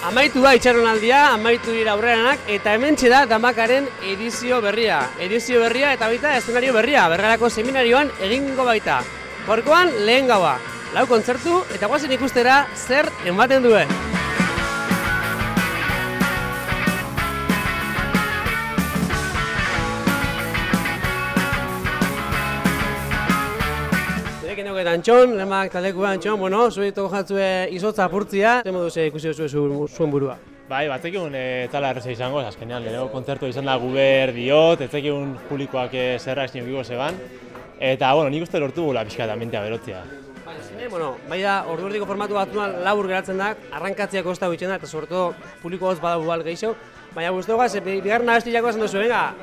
Amaitu da itxaronaldia, amaitu dira aurreranak, eta hementxe da Damakaren edizio berria. Edizio berria eta baita eszenario berria, Bergarako seminarioan egingo baita. Gaurkoan lehen gaua, 4 kontzertu eta goazen ikustera zer ematen duen. Eta Antxon, lehenak talekua Antxon, bueno, zuetu jatzue izotza apurtzia, zer moduz ikusi zuen burua? Bai, batzekiun tala erreza izango, azkenean lehenko kontzertu izan da guber diot, etzekiun publikoak zerra esnio gigo zeban, eta, bueno, nik uste lortu gula pixka eta mentea berotzea. Bai da, ordu erdiko formatu batzuan labur geratzen da, arrankatziako ez da bitxen da, eta sortu publiko hoz badago bal gehiago, baina guztogaz, bigarren abestiako esan duzu, venga,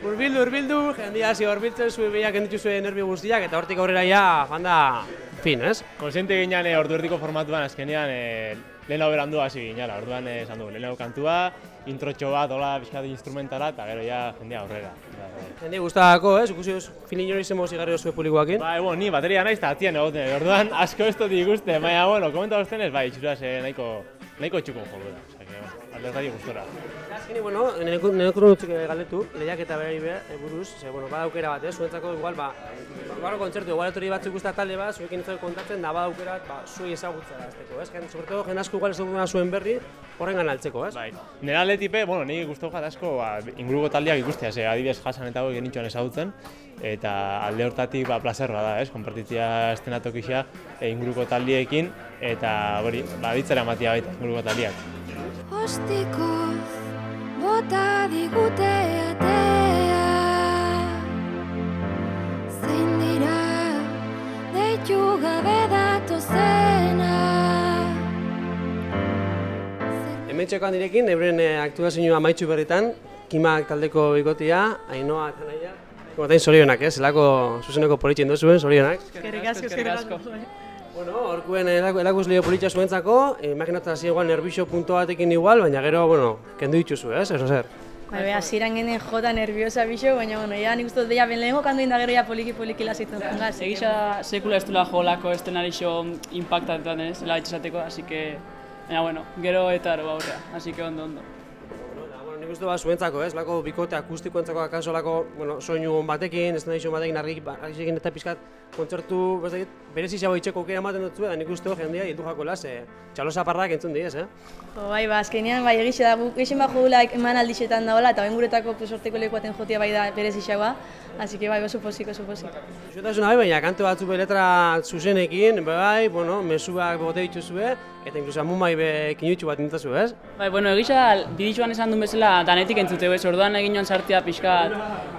urbildu, jendia hasi urbiltzen zuen behiak enditu zuen nervio guztiak, eta hortik aurrera ja, janda, fin, ez? Konsiente ginean ordu erdiko formatuan azkenean lehen hau berandu hasi ginela, orduan esan du, lehen hau kantua, introtxo bat, hola, pixkat instrumentala, eta gero ja jendia aurrera. Jendia guztako, ez? Ikusi filin hori zenbo zigarri zuen publikoakin? Bai, bueno, ni bateria naiz eta atzien egoten, orduan asko ez dut ikuste, baina, bueno, komenta boztenez, bai, itxuraz nahiko txukun jogu da, alderdari gustora. Azkeni, bueno, neneko nutzuk galdetu, lehiak eta berari buruz, badaukera bat, zuentzako igual, barro kontzertu, igual etorri batzuk ikusta talde bat, zuekin ez kontatzen, da badaukera bat, zuei ezagutza azteko, ez? Sobre todo, jen asko igual ez duguna zuen berri, horren ganaltzeko, ez? Bai, nire aldetipe, bueno, nire guztu jat asko, inguruko taldeak ikustea, adibidez jasan eta hau genitxoan ezagutzen, eta alde hortatik placer bada, ez? Konpartitzia estenatokixea inguruko taldeekin, eta hori, bitzera ematia baita, inguruko taldeak. Ostikoz, bota digute atea, zein dira, deitu gabe datozena. Hementxekoan direkin, euren aktuazioa amaitzu berritan, Kimak taldeko bikotia, Ainoa eta Naia. Gotain zorionak, zelako zuzeneko politxen duzuen, zorionak. Eskerrik asko. Bueno, horkuen erakuslio politxa zuentzako, imaginatzen hasi igual nervixo punto batekin igual, baina gero, bueno, kendu dituzu, ez? Eso zer? Bai, hasieran genen jota nerviosa bixo, baina, bueno, ya nik uste dut beha lehenko kandu inda gero ya poliki lazitzen zanga. Egisa sekula ez duela jolako estenarixo impactatzen ez, zela itxasateko, así que, baina, bueno, gero eta ero aurrea, así que ondo. Nik uste bat zuentzako, ez? Lako bikote akustikoentzako akaso lako, soinu batekin, estenarixo batekin, argizekin eta pizkat kontzertu berezi xabo itxeko aukera ematen dut zuen, nik uste jendia hildu jako laz, txalosa parrak entzun diez, Bai, azkenean, bai, egixe da, guk eixen bat jodula eman aldixetan dagoela, eta benguretako sorteko lekuaten jotia bai da berezi xagoa, así que bai, oso pozik. Zuetasuna bai, baina kantu batzu letra zuzenekin, bai, bueno, mezuak bote dituzue, eta inkluso amumai kinutxu bat nintzazu, ez? Bai, bueno, egisa, biditxuan esan duen bezala danetik entzuteu ez, orduan egin joan sartia pixka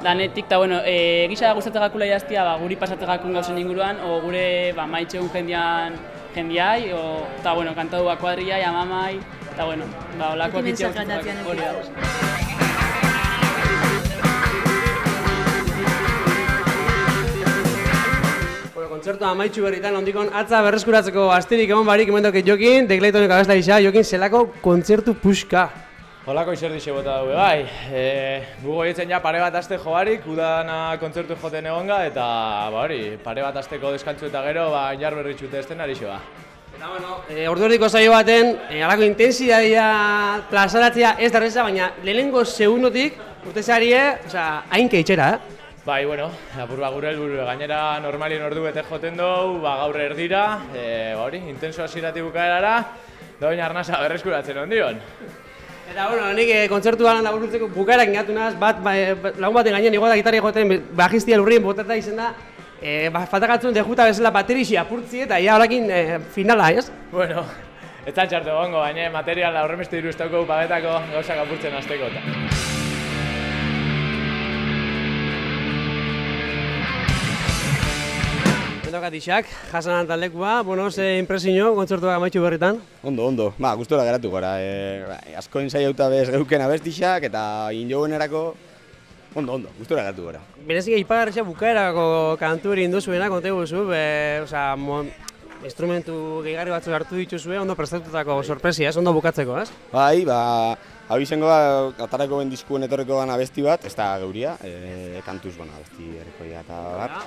danetik, eta bueno, egisa gustatzegakula idaztia, guri pasatzegakun gauzen inguruan, o gure maitxegun jendiai, eta bueno, kantatu kuadriai, amamai, eta bueno, olakoak itxea gustatzegak hori da. Kontzertu amaitxu berritan, ondikon atza berreskuratzeko astirik egon barik emendoket Jokin, Dekleitonek abesta isa, Jokin zelako kontzertu puxka. Holako izerdixe bota dugu, bai. Gugo hitzen ja pare bat aste joarik, udana kontzertu joten egonga, eta hori, pare bat asteko deskantzu eta gero, jar berritxute estenarixoa. Eta bueno, ordu erdiko saio baten, alako intensidadia plazaratzea ez darreza, baina lehenengo segunotik urtezarie, hain keitxera, Bai, bueno, apurba gure helburu, gainera normalien ordu bete joten dugu, gaur erdira, hori, intenso hasieratik bukaerara, doin arnasa berreskuratzen ondion. Eta, bueno, nik kontzertu balan laburbiltzeko bukaerak ingatu naz, lagun baten gainen igual da gitarri joten bajistia lurrien botata izen da, faltakatzun dejuta bezala baterixi apurtzi eta ia horakin finala, ez? Bueno, ez txartu gongo, baina materiala horremeste iruztoko pagetako gauzak apurtzen hasteko. Mendokat Ixak, jasanan taldekua, ze impresio kontzertuak amaitxu berritan? Ondo, gustora geratu gara. Asko ensaiauta bez geuken abestixak eta injogunerako ondo, gustora geratu gara. Berezik ipagarretxa bukaerako kantu hori indozuena, konte guzu, instrumentu gehigarri batzu hartu dituzue, ondo prestatutako sorpresia, ondo bukatzeko, ez? Bai, hau izango atarako ben diskuen etorreko gana abesti bat, ez da geuria, kantuz abesti errekoia eta bat.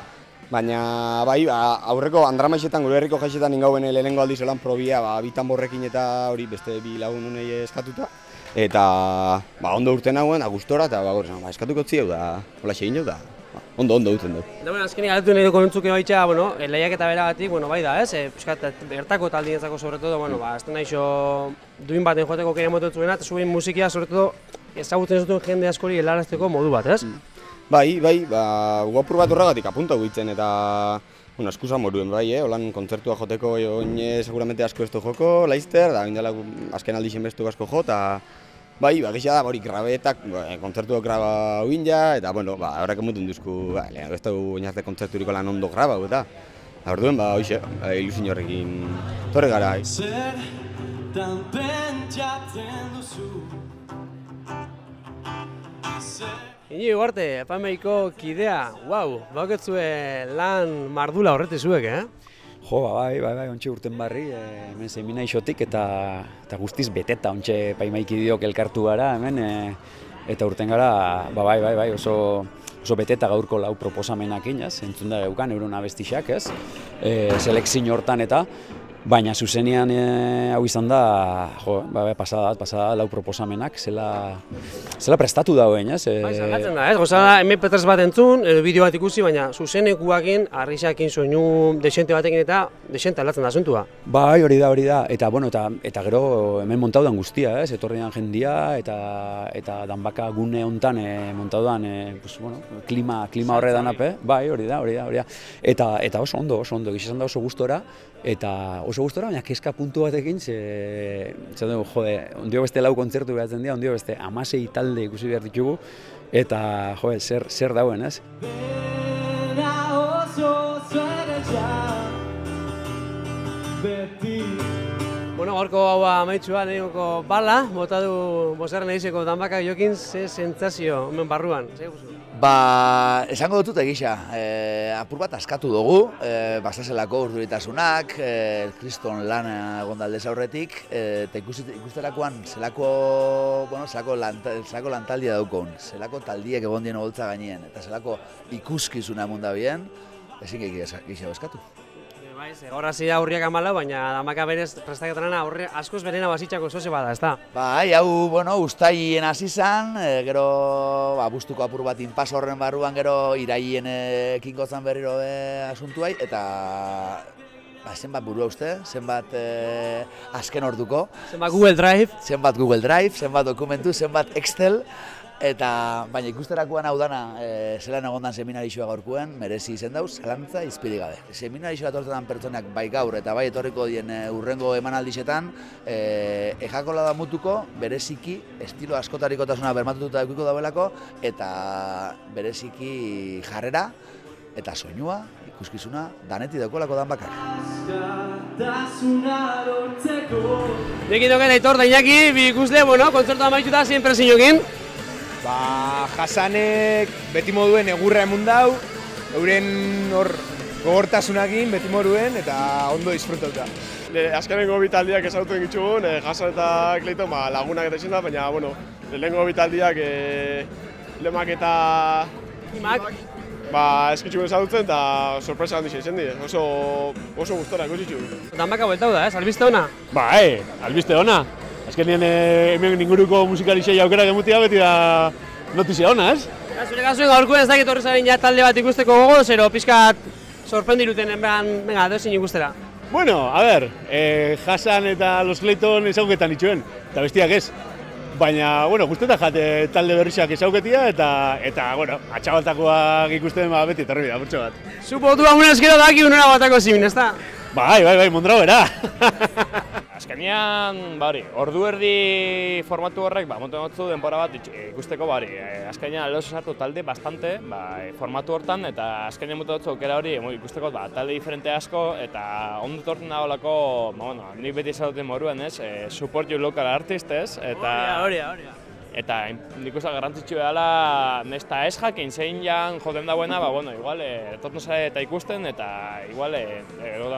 Baina, bai, aurreko Andramaisetan, gure herriko jaixetan ingauen lehenengo aldiz lan probia, bitan borrekin eta hori beste bi lagun honei eskatuta. Eta, ondo urten hauen, gustora, eta eskatuko zieu da, hola segin jau da. Ondo dutzen du. Da, azkenik galdetu nahi duko nintzuke baitxa, lehiak eta beragatik, bai da, ez? Bertako taldientzako, sobretodo, ez da naixo duin baten joateko kera mototzuena, eta zuen musikia, sobretodo, ezagutzen zuten jende askori helarazteko modu bat, ez? Bai, guapur bat horregatik apunta guitzen eta eskusa moruen bai, holan kontzertua joteko oine seguramente asko ez du joko, laizter, da azken aldixen bestu asko jo, eta bai, gisa da, hori grabetak, kontzertua graba huin ja, eta horrek emuten duzku, ez dugu oinarte kontzerturiko lan ondo graba, eta orduen, hoxe, ilusin horrekin torre gara. Zer dan pentsatzen duzu. Inigo Ugarte, Pameiko kidea, bakotzue lan mardula horrete zuek, Jo, bai, ontxe urten barri, hemen zemina isotik eta guztiz beteta ontxe Paimaiki elkartu gara hemen, eta urten gara, bai, oso beteta gaurko lau proposamenakin, entzun da eukan, euron abestixak, selekzio hortan eta, baina zuzenean hau izan da, pasada lau proposamenak, zela prestatu dauen, ez? Zalatzen da, ez? Gozada, MP3 bat entzun, edo bideo bat ikusi, baina zuzenekuakin, arrisakin, soinu desente batekin eta desente aldatzen da asuntua. Bai, hori da, eta gero hemen montau dan guztia, ez? Etorrian jendia, eta danbaka gune hontan montau dan, klima horre danape, bai, hori da. Eta oso ondo, gizizan da oso gustora, baina kezka puntu batekin, ondio beste lau kontzertu behatzen dira, ondio beste 16 talde ikusi behar ditugu, eta zer dauen, ez? Gaurko hau amaitxua, nahiko bala, bota du bosgarren edizeko danbaka jokin, ze sentsazio hemen barruan, ze guzu? Esango dutut egisa, apur bat askatu dugu, basazelako urduritasunak, kriston lana egondaldez aurretik, eta ikusterakoan zelako lantaldia daukon, zelako taldiek egon dien oholtza gainien, eta zelako ikuskizuna emunda bien, ezin gisa eskatu. Gaur hasi da aurriak 14, baina danbaka berez prestaketan askoz berena basitzako zoze bada, ez da? Bai, hau, uztaien hasi zan, gero bustuko apur bat inpas horren barruan gero iraien ekingo zan berriro asuntuai, eta zenbat burua uste, zenbat azken orduko. Zenbat Google Drive. Zenbat dokumentu, zenbat Excel. Eta, baina ikusterakoan hau dana, zelan egondan seminarixoa gaurkoen, merezi izen dauz, zalantza izpiri gabe. Seminarixoa etortzen pertsonak bai gaur eta bai etorriko dien urrengo emanaldixetan, ejakola da mutuko, bereziki, estilo askotarikotasuna bermatututa edukiko dauelako, eta bereziki jarrera eta soinua, ikuskizuna, danetik daukolako dan bakar. Nekin doken Aitor da Iñaki, bi ikusle, kontzertu amaituta, zien presiñokin. Hasanek beti moduen egurra emun dau, euren gogortasunakin beti moduen eta ondo disfrutauta. Azkenengo bitaldiak ezagutu egitxugun, Hasan eta Clayton lagunak eta izan da, baina, lehenengo bitaldiak lemak eta Imak eskitxugun ezagutzen eta sorpresa handixe izan di, oso gustora ikusi txugun. Danbaka bueltau da, albiste ona? Albiste ona. Azkenean hemen inguruko musikalixei aukera gemutia beti da notizia ona, ez? Zure kasuen gaurkoen ez dakit horri zaren talde bat ikusteko gogo, zero pixkat sorprendiruten venga, dozin ikustera. Bueno, a ver, Hasan eta Los Clayton ezaguketan itxuen, eta bestiak ez. Baina, guztetan jate talde berrixak ezauketia eta atxabaltakoak ikusten beti etorri da, burtso bat. Zupo du amun eskero daki unora batako zimin, ez da? Bai, mondrau bera. Azkenean, ordu erdi formatu horrek, montu gotzu denbora bat ikusteko, azkenean aldoz sartu talde bastante formatu hortan, eta azkenean mutu gotzu aukera hori ikusteko talde diferente asko, eta ondo torten dagoelako, nik beti izaduten moruen, ez, support your local artist, ez, eta... Eta nik uste garrantzitsu dela, nesta ez jakin zein jan joten dauena, igual etortu zare eta ikusten, eta igual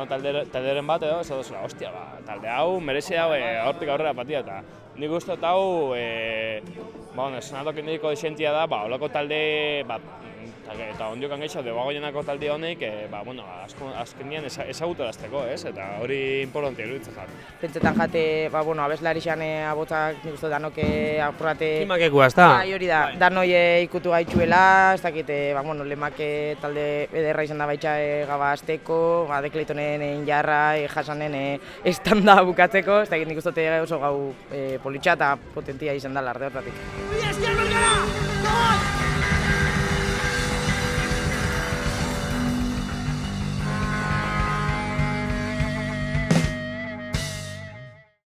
talderen bat edo, ez dozula, ostia, talde hau merezi hau hortik aurrera patia, eta nik uste hau, eszenatokin niriko disentia da, holako talde eta ondiokan gehiago debagoienako talde honek, azkenean ezagutarazteko, ez? Eta hori importantea iruditzen jat. Pentsetan jate, abeslari xan abotzak nik uste danok apurrate... Kimakeku azta? Hori da, danoi ikutu gaitxuela, ez dakit, lemak talde ederra izan da baitxa gaba azteko, de Claytonen injarra, Hasanen estanda bukatzeko, ez dakit nik uste oso gau politxa eta potentia izan da larde hortatik.